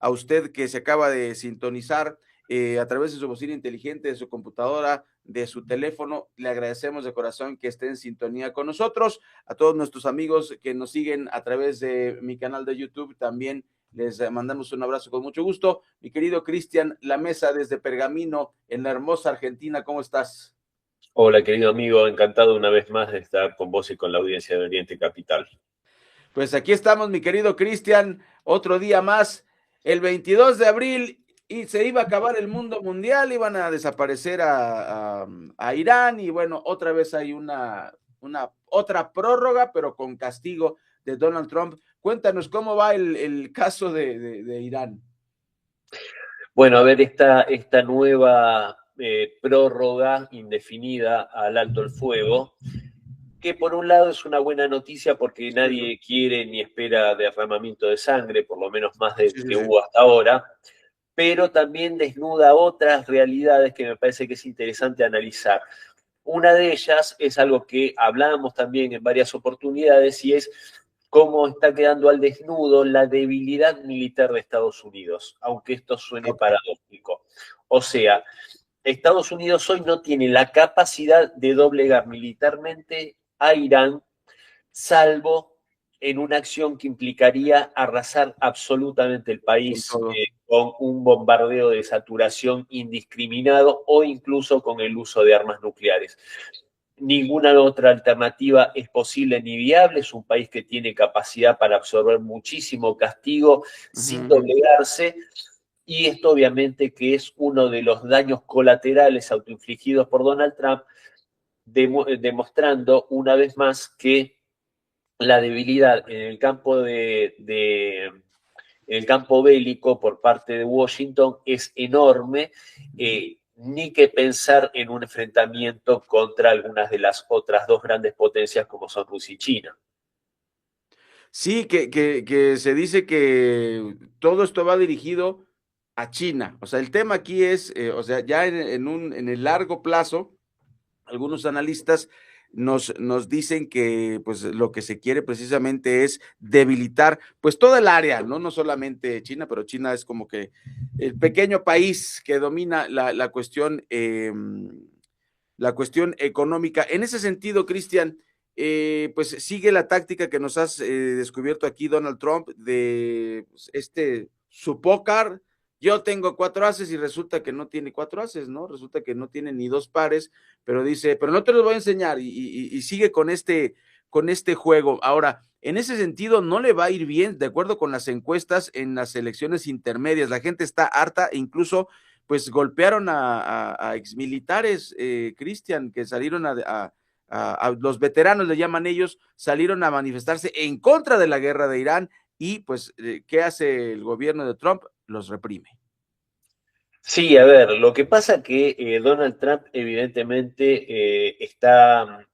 a usted que se acaba de sintonizar a través de su bocina inteligente, de su computadora, de su teléfono. Le agradecemos de corazón que esté en sintonía con nosotros. A todos nuestros amigos que nos siguen a través de mi canal de YouTube, también les mandamos un abrazo con mucho gusto. Mi querido Cristian La Mesa desde Pergamino, en la hermosa Argentina, ¿cómo estás? Hola, querido amigo, encantado una vez más de estar con vos y con la audiencia de Oriente Capital. Pues aquí estamos, mi querido Cristian, otro día más, el 22 de abril, y se iba a acabar el mundo mundial, iban a desaparecer a Irán, y bueno, otra vez hay una otra prórroga, pero con castigo de Donald Trump. Cuéntanos cómo va el caso de Irán. Bueno, a ver, esta nueva prórroga indefinida al alto el fuego, que por un lado es una buena noticia porque Sí, nadie quiere ni espera derramamiento de sangre, por lo menos más del sí, sí, que sí. hubo hasta ahora, pero también desnuda otras realidades que me parece que es interesante analizar. Una de ellas es algo que hablábamos también en varias oportunidades y es cómo está quedando al desnudo la debilidad militar de Estados Unidos, aunque esto suene Ok. paradójico. O sea, Estados Unidos hoy no tiene la capacidad de doblegar militarmente a Irán, salvo en una acción que implicaría arrasar absolutamente el Con país todo. con un bombardeo de saturación indiscriminado o incluso con el uso de armas nucleares. Ninguna otra alternativa es posible ni viable. Es un país que tiene capacidad para absorber muchísimo castigo sin Ujú. doblegarse. Y esto obviamente que es uno de los daños colaterales autoinfligidos por Donald Trump, demostrando una vez más que la debilidad en el campo en el campo bélico por parte de Washington es enorme, ni que pensar en un enfrentamiento contra algunas de las otras dos grandes potencias como son Rusia y China. Sí, que se dice que todo esto va dirigido a China. O sea, el tema aquí es, o sea, ya en el largo plazo, algunos analistas nos dicen que pues lo que se quiere precisamente es debilitar pues toda el área, ¿no? No solamente China, pero China es como que el pequeño país que domina la cuestión económica. En ese sentido, Cristian, pues sigue la táctica que nos has descubierto aquí Donald Trump de pues, su pócar. Yo tengo cuatro ases y resulta que no tiene cuatro ases, ¿no? Resulta que no tiene ni dos pares, pero dice, pero no te los voy a enseñar y sigue con este juego. Ahora, en ese sentido, no le va a ir bien, de acuerdo con las encuestas en las elecciones intermedias. La gente está harta, e incluso pues golpearon a exmilitares, Cristian, que salieron a los veteranos, le llaman ellos, salieron a manifestarse en contra de la guerra de Irán y pues, ¿qué hace el gobierno de Trump? Los reprime. Sí, a ver, lo que pasa que Donald Trump evidentemente está...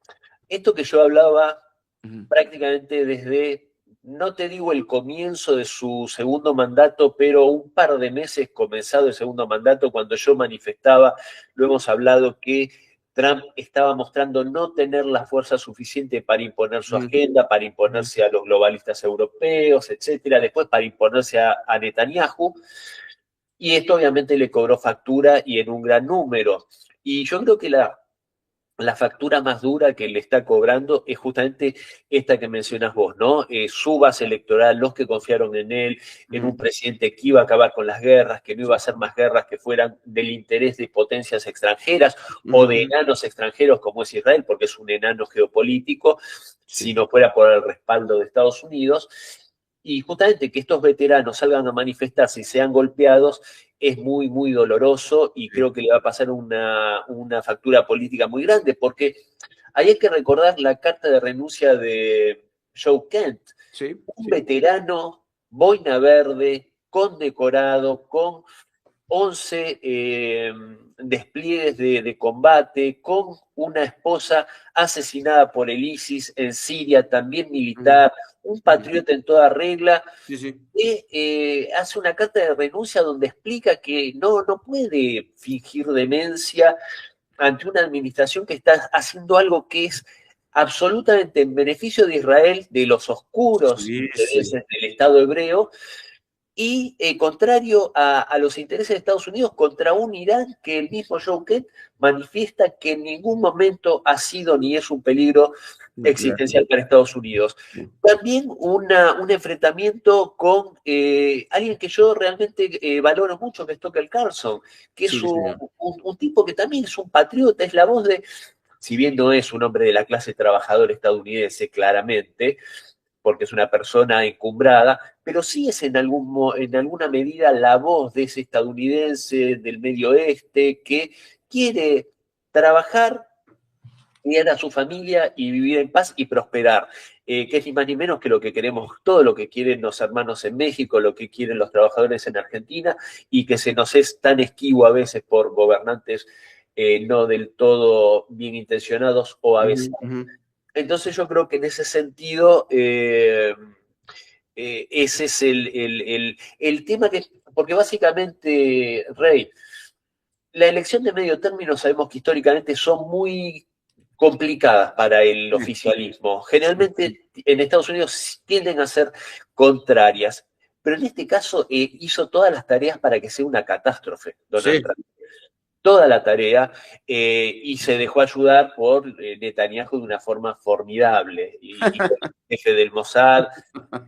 Esto que yo hablaba Uh -huh. prácticamente desde, no te digo el comienzo de su segundo mandato, pero un par de meses comenzado el segundo mandato, cuando yo manifestaba, lo hemos hablado, que Trump estaba mostrando no tener la fuerza suficiente para imponer Uh su -huh. agenda, para Uh -huh. imponerse a los globalistas europeos, etcétera, después para imponerse a Netanyahu, y esto obviamente le cobró factura y en un gran número. Y yo creo que la factura más dura que le está cobrando es justamente esta que mencionas vos, ¿no? Su base electoral, los que confiaron en él, Uh en -huh. un presidente que iba a acabar con las guerras, que no iba a hacer más guerras que fueran del interés de potencias extranjeras Uh o de -huh. enanos extranjeros como es Israel, porque es un enano geopolítico, si Sí. no fuera por el respaldo de Estados Unidos. Y justamente que estos veteranos salgan a manifestarse y sean golpeados es muy, muy doloroso y Sí. creo que le va a pasar una factura política muy grande, porque ahí hay que recordar la carta de renuncia de Joe Kent, Sí. un Sí. veterano, boina verde, condecorado, con 11 despliegues de combate, con una esposa asesinada por el ISIS en Siria, también Uh -huh. militar, un Uh -huh. patriota en toda regla, Sí, sí. que hace una carta de renuncia donde explica que no puede fingir demencia ante una administración que está haciendo algo que es absolutamente en beneficio de Israel, de los oscuros Sí, sí. intereses del Estado hebreo, y contrario a los intereses de Estados Unidos contra un Irán que el mismo Joe Kent manifiesta que en ningún momento ha sido ni es un peligro Nuclear. existencial para Estados Unidos. Sí, También un enfrentamiento con alguien que yo realmente valoro mucho, que es Tucker Carlson, que es sí, señor. un tipo que también es un patriota, es la voz de, si bien no es un hombre de la clase trabajadora estadounidense, claramente, porque es una persona encumbrada, pero sí es en alguna medida la voz de ese estadounidense del Medio Oeste que quiere trabajar, criar a su familia y vivir en paz y prosperar, que es ni más ni menos que lo que queremos todo, lo que quieren los hermanos en México, lo que quieren los trabajadores en Argentina, y que se nos es tan esquivo a veces por gobernantes no del todo bien intencionados o a veces. Ujú, ujú. Entonces yo creo que en ese sentido ese es el tema que, porque básicamente, Rey, la elección de medio término sabemos que históricamente son muy complicadas para el Sí, oficialismo. sí, sí. Generalmente en Estados Unidos tienden a ser contrarias, pero en este caso hizo todas las tareas para que sea una catástrofe, Donald Sí, Trump. Toda la tarea y se dejó ayudar por Netanyahu de una forma formidable y por el jefe del Mossad.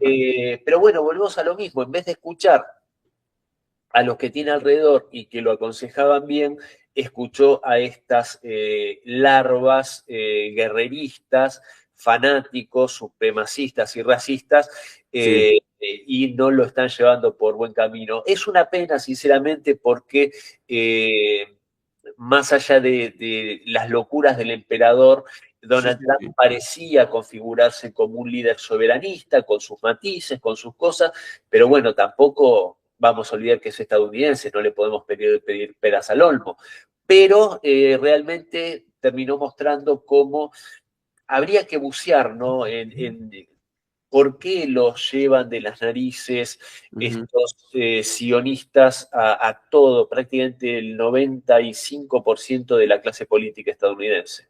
Pero bueno, volvemos a lo mismo. En vez de escuchar a los que tiene alrededor y que lo aconsejaban bien, escuchó a estas larvas guerreristas, fanáticos, supremacistas y racistas, sí, y no lo están llevando por buen camino. Es una pena, sinceramente, porque más allá de las locuras del emperador, sí, Donald sí, Trump sí. parecía configurarse como un líder soberanista, con sus matices, con sus cosas, pero bueno, tampoco vamos a olvidar que es estadounidense, no le podemos pedir peras al olmo. Pero realmente terminó mostrando cómo habría que bucear, ¿no? En por qué los llevan de las narices Ujú. estos sionistas a todo, prácticamente el 95% de la clase política estadounidense.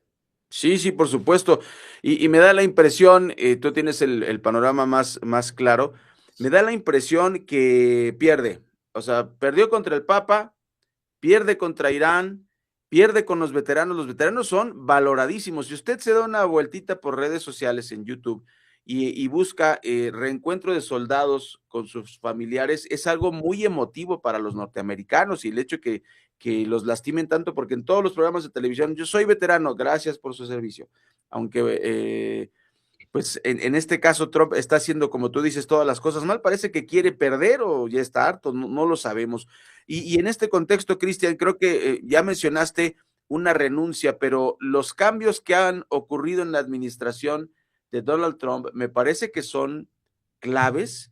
Sí, sí, por supuesto. Y me da la impresión, tú tienes el panorama más claro, me da la impresión que pierde. O sea, perdió contra el Papa, pierde contra Irán, pierde con los veteranos. Los veteranos son valoradísimos. Si usted se da una vueltita por redes sociales en YouTube y busca reencuentro de soldados con sus familiares, es algo muy emotivo para los norteamericanos y el hecho que los lastimen tanto, porque en todos los programas de televisión, yo soy veterano, gracias por su servicio. Aunque pues en este caso Trump está haciendo, como tú dices, todas las cosas mal, parece que quiere perder o ya está harto, no lo sabemos. Y en este contexto, Cristian, creo que ya mencionaste una renuncia, pero los cambios que han ocurrido en la administración de Donald Trump me parece que son claves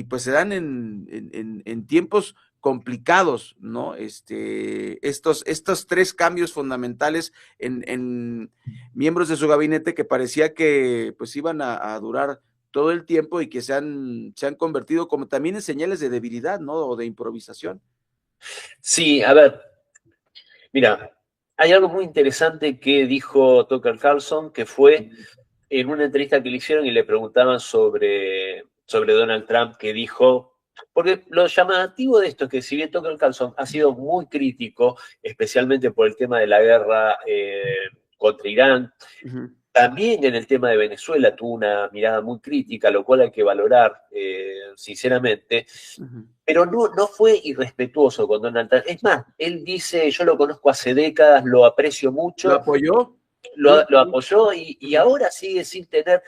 pues se dan en tiempos complicados, ¿no? Estos tres cambios fundamentales en miembros de su gabinete que parecía que pues iban a durar todo el tiempo y que se han convertido como también en señales de debilidad, ¿no? O de improvisación. Sí, a ver, mira, hay algo muy interesante que dijo Tucker Carlson, que fue en una entrevista que le hicieron y le preguntaban sobre Donald Trump, que dijo, porque lo llamativo de esto es que si bien Tucker Carlson ha sido muy crítico, especialmente por el tema de la guerra contra Irán, Ujú, también en el tema de Venezuela tuvo una mirada muy crítica, lo cual hay que valorar sinceramente, ujú. pero no fue irrespetuoso con Donald Trump. Es más, él dice, yo lo conozco hace décadas, lo aprecio ¿Lo mucho, apoyó? Sí, lo sí. apoyó y Ujú, ahora sigue sin tener,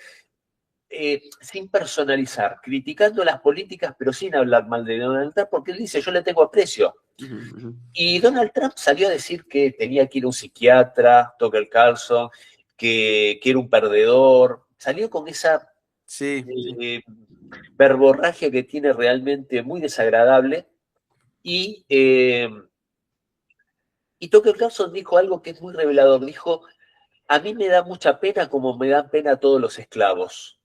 sin personalizar, criticando las políticas, pero sin hablar mal de Donald Trump, porque él dice, yo le tengo aprecio. ujú, ujú. Y Donald Trump salió a decir que tenía que ir a un psiquiatra, Tucker Carlson, que era un perdedor. Salió con esa Sí, sí. eh, verborragia que tiene realmente muy desagradable. Y, eh, y Tucker Carlson dijo algo que es muy revelador. Dijo, a mí me da mucha pena como me dan pena todos los esclavos.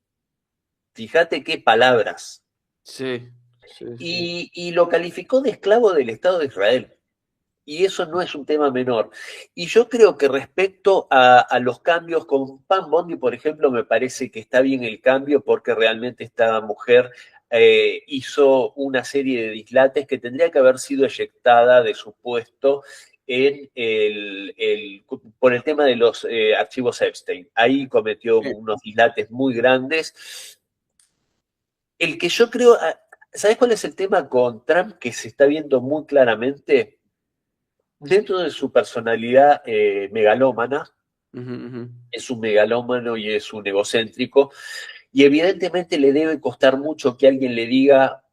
Fíjate qué palabras. Sí, sí, sí. Y lo calificó de esclavo del Estado de Israel. Y eso no es un tema menor. Y yo creo que respecto a los cambios con Pam Bondi, por ejemplo, me parece que está bien el cambio porque realmente esta mujer hizo una serie de dislates que tendría que haber sido eyectada de su puesto por el tema de los archivos Epstein. Ahí cometió unos dislates muy grandes. El que yo creo, ¿sabes cuál es el tema con Trump que se está viendo muy claramente? Dentro de su personalidad megalómana, es un megalómano y es un egocéntrico, y evidentemente le debe costar mucho que alguien le diga,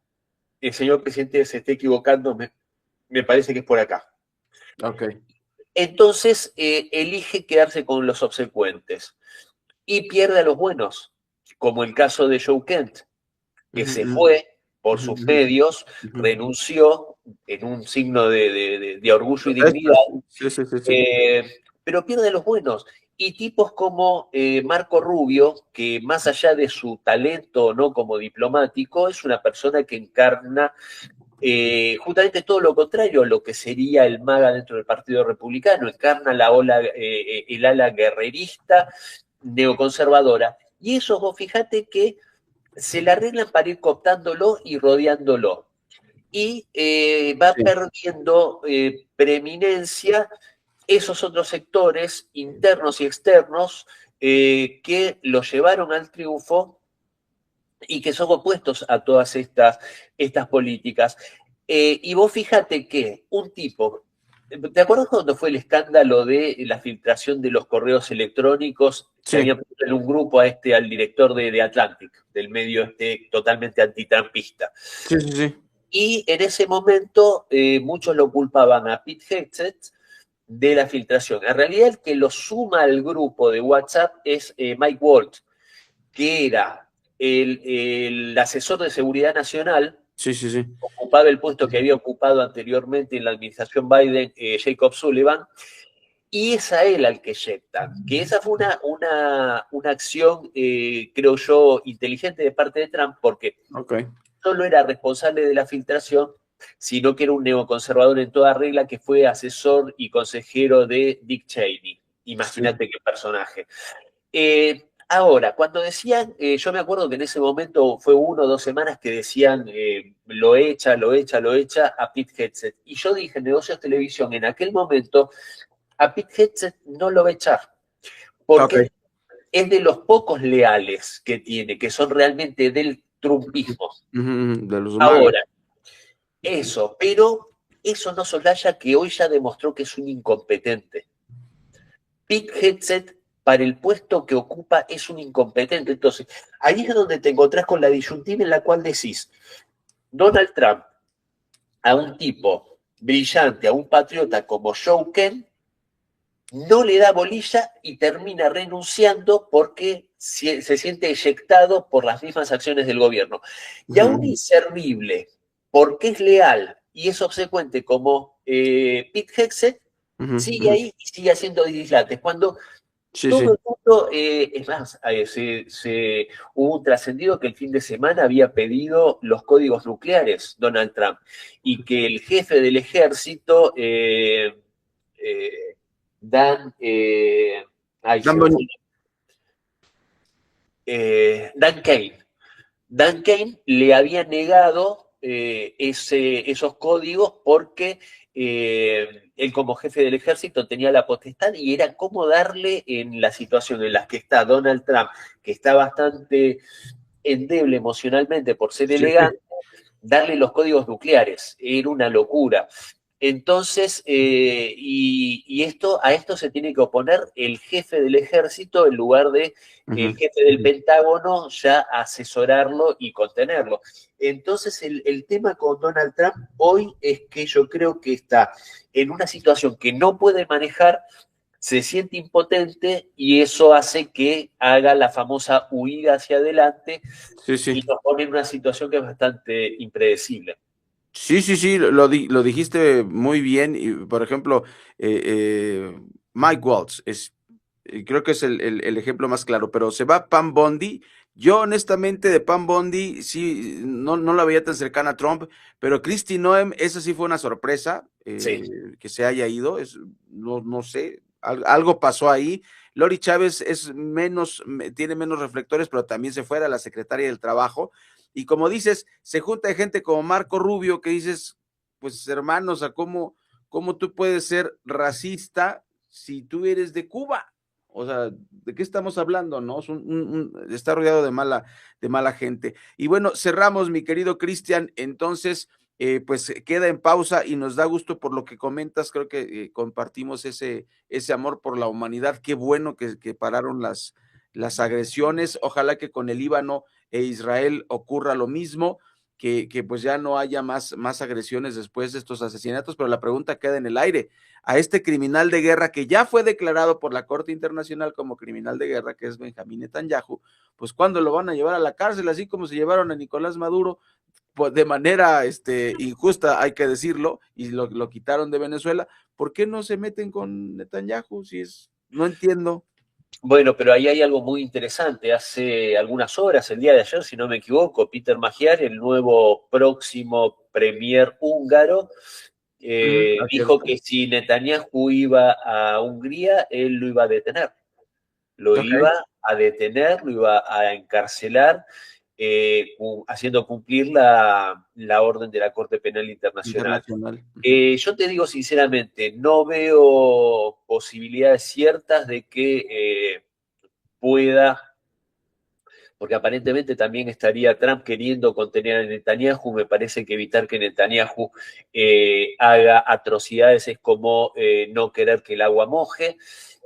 el señor presidente se esté equivocando, me parece que es por acá. Okay. Entonces elige quedarse con los obsecuentes y pierde a los buenos, como el caso de Joe Kent, que se fue por sus medios, renunció en un signo de orgullo y dignidad, pero pierde a los buenos. Y tipos como Marco Rubio, que más allá de su talento no como diplomático, es una persona que encarna justamente todo lo contrario a lo que sería el MAGA dentro del Partido Republicano, encarna el ala guerrerista, neoconservadora. Y eso, vos fíjate que se la arreglan para ir cooptándolo y rodeándolo. Y va perdiendo preeminencia esos otros sectores internos y externos que lo llevaron al triunfo y que son opuestos a todas estas políticas. Y vos fíjate que un tipo, ¿te acuerdas cuando fue el escándalo de la filtración de los correos electrónicos que había puesto en un grupo al director de Atlantic, del medio totalmente antitrumpista? Sí, sí, sí. Y en ese momento muchos lo culpaban a Pete Hegseth de la filtración. En realidad el que lo suma al grupo de WhatsApp es Mike Waltz, que era el asesor de seguridad nacional, ocupaba el puesto que había ocupado anteriormente en la administración Biden, Jacob Sullivan, y es a él al que eyectan. Que esa fue una acción, creo yo, inteligente de parte de Trump, porque solo era responsable de la filtración, sino que era un neoconservador en toda regla que fue asesor y consejero de Dick Cheney. Imagínate qué personaje. Ahora, cuando decían, yo me acuerdo que en ese momento fue 1 o 2 semanas que decían lo echa a Pete Hegseth. Y yo dije en Negocios Televisión, en aquel momento, a Pete Hegseth no lo va a echar, porque es de los pocos leales que tiene, que son realmente del trumpismo. De los Ahora, pero eso no sosaya que hoy ya demostró que es un incompetente. Pete Hegseth, para el puesto que ocupa, es un incompetente. Entonces, ahí es donde te encontrás con la disyuntiva en la cual decís, Donald Trump, a un tipo brillante, a un patriota como Joe Kent, no le da bolilla y termina renunciando porque se siente eyectado por las mismas acciones del gobierno. Y a un inservible, porque es leal y es obsecuente como Pete Hegseth, sigue ahí y sigue haciendo dislates. Cuando todo el mundo, es más, hubo un trascendido que el fin de semana había pedido los códigos nucleares, Donald Trump, y que el jefe del ejército, Dan Kane le había negado esos códigos porque él como jefe del ejército tenía la potestad y era cómo darle en la situación en la que está Donald Trump, que está bastante endeble emocionalmente por ser elegante, darle los códigos nucleares. Era una locura. Entonces, a esto se tiene que oponer el jefe del ejército en lugar de el jefe del Pentágono ya asesorarlo y contenerlo. Entonces, el tema con Donald Trump hoy es que yo creo que está en una situación que no puede manejar, se siente impotente y eso hace que haga la famosa huida hacia adelante y nos pone en una situación que es bastante impredecible. Sí, lo dijiste muy bien. Y, por ejemplo, Mike Waltz creo que es el ejemplo más claro, pero se va Pam Bondi. Yo honestamente de Pam Bondi sí, no la veía tan cercana a Trump, pero Kristi Noem, esa sí fue una sorpresa, que se haya ido, no sé, algo pasó ahí. Lori Chávez tiene menos reflectores, pero también se fue, era la secretaria del Trabajo. Y como dices, se junta gente como Marco Rubio que dices, pues hermanos, ¿cómo tú puedes ser racista si tú eres de Cuba? O sea, ¿de qué estamos hablando? ¿No? Está rodeado de mala gente. Y bueno, cerramos, mi querido Cristian. Entonces, pues queda en pausa y nos da gusto por lo que comentas. Creo que compartimos ese amor por la humanidad. Qué bueno que pararon las agresiones. Ojalá que con el Líbano e Israel ocurra lo mismo. Que pues ya no haya más agresiones después de estos asesinatos, pero la pregunta queda en el aire. A este criminal de guerra que ya fue declarado por la Corte Internacional como criminal de guerra, que es Benjamín Netanyahu, pues ¿cuándo lo van a llevar a la cárcel? Así como se llevaron a Nicolás Maduro, pues de manera injusta, hay que decirlo, y lo quitaron de Venezuela. ¿Por qué no se meten con Netanyahu? No entiendo. Bueno, pero ahí hay algo muy interesante. Hace algunas horas, el día de ayer, si no me equivoco, Peter Magyar, el nuevo próximo premier húngaro, dijo Cierto. que si Netanyahu iba a Hungría, él lo iba a detener. Lo Ok. iba a detener, lo iba a encarcelar, haciendo cumplir la orden de la Corte Penal Internacional. Internacional. Yo te digo sinceramente, no veo posibilidades ciertas de que pueda, porque aparentemente también estaría Trump queriendo contener a Netanyahu. Me parece que evitar que Netanyahu haga atrocidades es como no querer que el agua moje.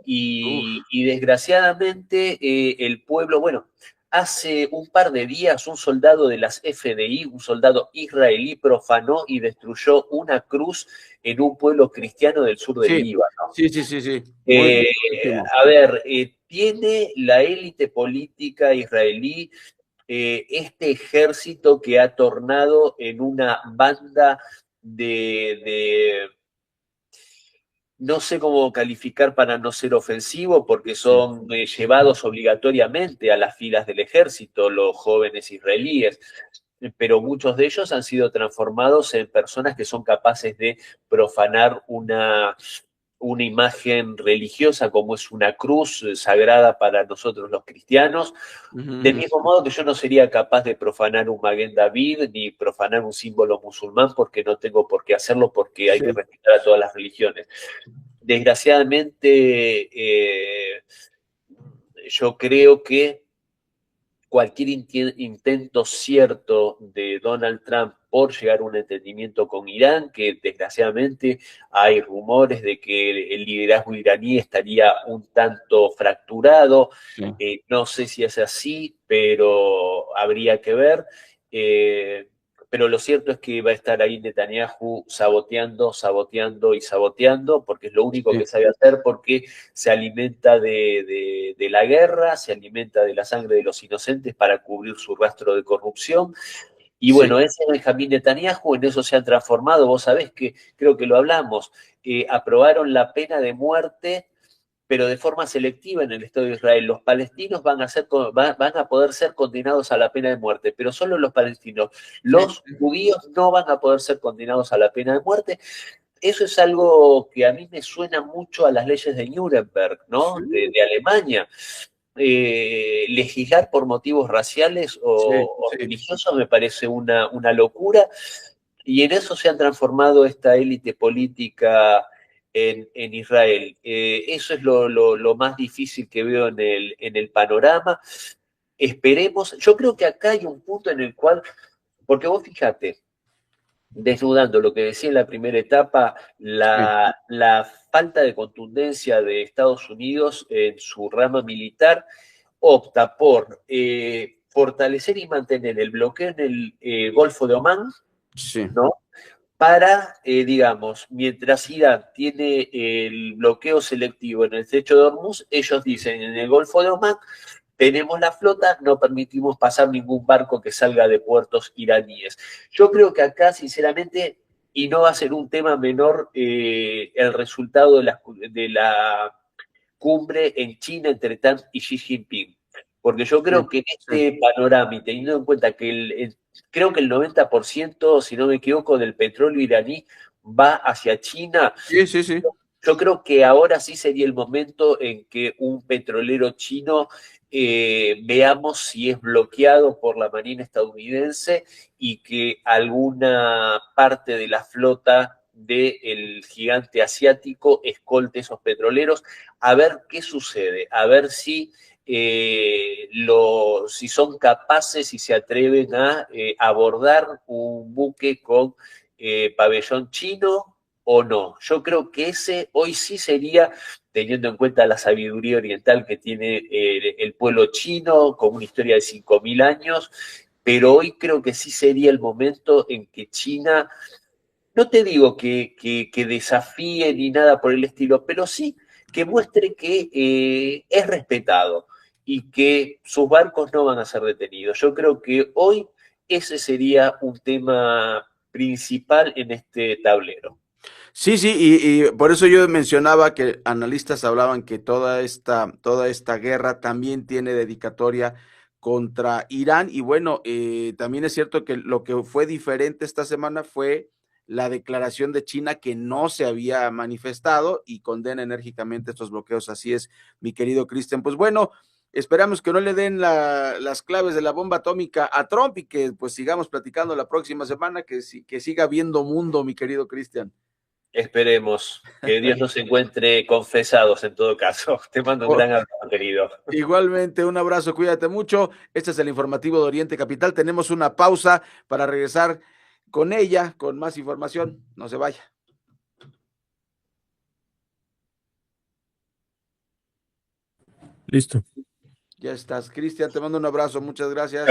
Uf, Y desgraciadamente el pueblo, bueno, hace un par de días un soldado de las FDI, un soldado israelí, profanó y destruyó una cruz en un pueblo cristiano del sur del sí, Líbano. sí. Muy Eh, último. a ver, tiene la élite política israelí este ejército que ha tornado en una banda de no sé cómo calificar para no ser ofensivo, porque Sí. son llevados obligatoriamente a las filas del ejército, los jóvenes israelíes, pero muchos de ellos han sido transformados en personas que son capaces de profanar una imagen religiosa como es una cruz sagrada para nosotros los cristianos. Del mismo modo que yo no sería capaz de profanar un Maguen David ni profanar un símbolo musulmán, porque no tengo por qué hacerlo, porque hay que Sí, respetar a todas las religiones. Desgraciadamente, yo creo que cualquier intento cierto de Donald Trump por llegar a un entendimiento con Irán, que desgraciadamente hay rumores de que el liderazgo iraní estaría un tanto fracturado. sí. No sé si es así, pero habría que ver. Eh, pero lo cierto es que va a estar ahí Netanyahu saboteando, saboteando y saboteando, porque es lo único Sí, que sabe hacer, porque se alimenta de la guerra, se alimenta de la sangre de los inocentes para cubrir su rastro de corrupción. Y sí, bueno, ese Benjamín Netanyahu, en eso se han transformado. Vos sabés que, creo que lo hablamos, aprobaron la pena de muerte, pero de forma selectiva en el Estado de Israel. Los palestinos van a poder ser condenados a la pena de muerte, pero solo los palestinos. sí, Los judíos no van a poder ser condenados a la pena de muerte. Eso es algo que a mí me suena mucho a las leyes de Nuremberg, ¿no? sí, De Alemania. Legislar por motivos raciales sí, o religiosos me parece una locura, y en eso se ha transformado esta élite política en Israel. Eso es lo más difícil que veo en el panorama. Esperemos, yo creo que acá hay un punto en el cual, porque vos fíjate, desnudando lo que decía en la primera etapa, sí, la falta de contundencia de Estados Unidos en su rama militar opta por fortalecer y mantener el bloqueo en el Golfo de Omán, sí, ¿no? Para, digamos, mientras Irán tiene el bloqueo selectivo en el estrecho de Hormuz, ellos dicen en el Golfo de Omán tenemos la flota, no permitimos pasar ningún barco que salga de puertos iraníes. Yo creo que acá, sinceramente, y no va a ser un tema menor, el resultado de la cumbre en China entre Trump y Xi Jinping. Porque yo sí, creo que en sí, este panorama, y teniendo en cuenta que creo que el 90%, si no me equivoco, del petróleo iraní va hacia China, sí, yo creo que ahora sí sería el momento en que un petrolero chino veamos si es bloqueado por la Marina estadounidense y que alguna parte de la flota del gigante asiático escolte esos petroleros, a ver qué sucede, a ver si, si son capaces y se atreven a abordar un buque con pabellón chino o no. Yo creo que ese hoy sí sería, teniendo en cuenta la sabiduría oriental que tiene el pueblo chino, con una historia de 5.000 años, pero hoy creo que sí sería el momento en que China, no te digo que desafíe ni nada por el estilo, pero sí que muestre que es respetado y que sus barcos no van a ser detenidos. Yo creo que hoy ese sería un tema principal en este tablero. Sí, sí, y por eso yo mencionaba que analistas hablaban que toda esta guerra también tiene dedicatoria contra Irán. Y bueno, también es cierto que lo que fue diferente esta semana fue la declaración de China, que no se había manifestado y condena enérgicamente estos bloqueos. Así es, mi querido Cristian. Pues bueno, esperamos que no le den las claves de la bomba atómica a Trump y que pues sigamos platicando la próxima semana, que siga viendo mundo, mi querido Cristian. Esperemos que Dios nos encuentre confesados en todo caso. Te mando un gran abrazo, querido. Igualmente, un abrazo, cuídate mucho. Este es el informativo de Oriente Capital. Tenemos una pausa para regresar con ella, con más información. No se vaya. Listo. Ya estás, Cristian. Te mando un abrazo. Muchas gracias.